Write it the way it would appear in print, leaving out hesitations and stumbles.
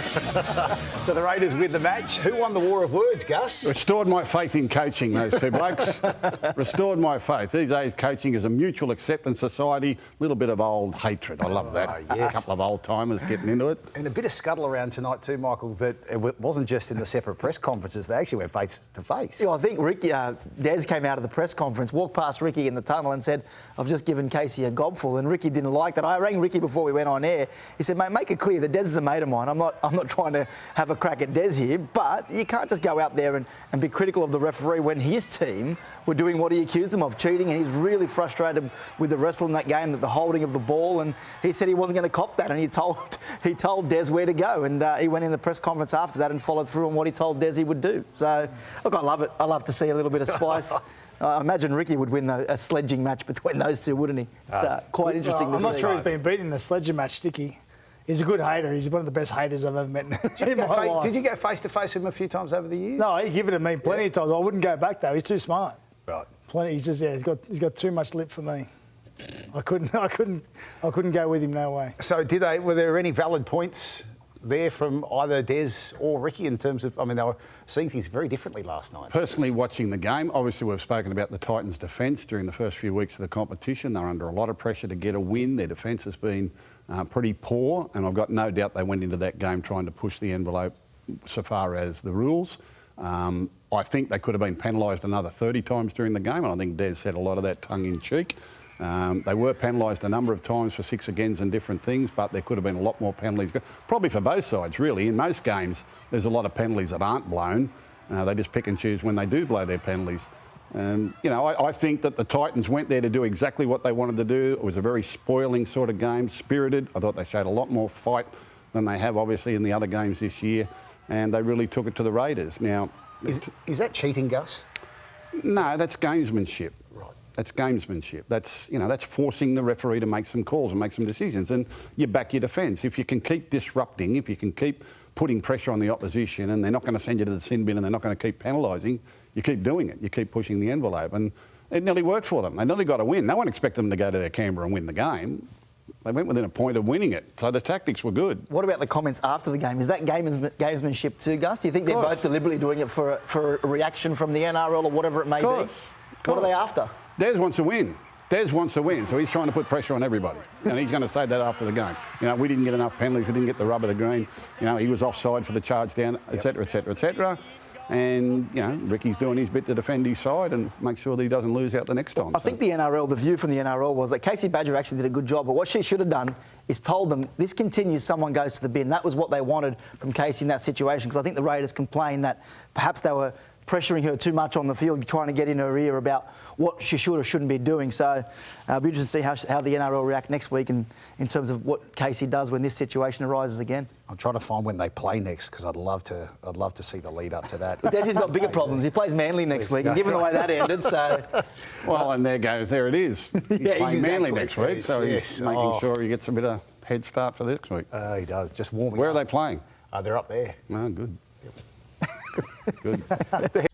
So the Raiders win the match. Who won the war of words, Gus? Restored my faith in coaching, those two blokes. Restored my faith. These days, coaching is a mutual acceptance society, a little bit of old hatred. I love that. Yes. A couple of old timers getting into it. And a bit of scuttle around tonight too, Michael, that it wasn't just in the separate press conferences. They actually went face to face. Yeah, I think Ricky, Des came out of the press conference, walked past Ricky in the tunnel and said, I've just given Casey a gobful, and Ricky didn't like that. I rang Ricky before we went on air. He said, mate, make it clear that Des is a mate of mine. I'm not trying to have a crack at Des here, but you can't just go out there and be critical of the referee when his team were doing what he accused them of, cheating, and he's really frustrated with the wrestle in that game, that the holding of the ball, and he said he wasn't going to cop that, and he told Des where to go, and he went in the press conference after that and followed through on what he told Des he would do. So, look, I love it. I love to see a little bit of spice. I imagine Ricky would win a sledging match between those two, wouldn't he? It's quite interesting to see. I'm not sure he's been beaten in a sledging match, Sticky. He's a good hater. He's one of the best haters I've ever met in my life. Did you go face to face with him a few times over the years? No, he given it to me plenty of times. I wouldn't go back though. He's too smart. Right. Plenty. He's got too much lip for me. I couldn't go with him, no way. So were there any valid points there from either Des or Ricky in terms of, I mean, they were seeing things very differently last night? Personally, watching the game, obviously we've spoken about the Titans' defence during the first few weeks of the competition. They're under a lot of pressure to get a win. Their defence has been pretty poor, and I've got no doubt they went into that game trying to push the envelope so far as the rules. I think they could have been penalised another 30 times during the game, and I think Des said a lot of that tongue-in-cheek. They were penalised a number of times for 6 agains and different things, but there could have been a lot more penalties. Probably for both sides, really. In most games, there's a lot of penalties that aren't blown. They just pick and choose when they do blow their penalties. I think that the Titans went there to do exactly what they wanted to do. It was a very spoiling sort of game, spirited. I thought they showed a lot more fight than they have, obviously, in the other games this year, and they really took it to the Raiders. Now, is that cheating, Gus? No, that's gamesmanship. Right. That's gamesmanship. That's forcing the referee to make some calls and make some decisions, and you back your defence. If you can keep disrupting, if you can keep putting pressure on the opposition, and they're not going to send you to the sin bin and they're not going to keep penalising, you keep doing it. You keep pushing the envelope, and it nearly worked for them. They nearly got a win. No one expected them to go to Canberra and win the game. They went within a point of winning it, so the tactics were good. What about the comments after the game? Is that gamesmanship too, Gus? Do you think they're both deliberately doing it for a reaction from the NRL or whatever it may be? What are they after? Des wants to win. Des wants to win, so he's trying to put pressure on everybody. And he's going to say that after the game. We didn't get enough penalties, we didn't get the rub of the green. He was offside for the charge down, etc., etc., etc. And, Ricky's doing his bit to defend his side and make sure that he doesn't lose out the next time. I think the view from the NRL was that Casey Badger actually did a good job, but what she should have done is told them, this continues, someone goes to the bin. That was what they wanted from Casey in that situation, because I think the Raiders complained that perhaps they were pressuring her too much on the field, trying to get in her ear about what she should or shouldn't be doing. So I'll be interested to see how the NRL react next week in terms of what Casey does when this situation arises again. I'm trying to find when they play next, because I'd love to see the lead up to that. Desi's got bigger problems. He plays Manly next week, and given the way that ended, so... Well, and there it is. He's playing Manly next week, so he's making sure he gets a bit of head start for this week. He does, just warming Where up. are they playing? They're up there. Oh, good. Good. The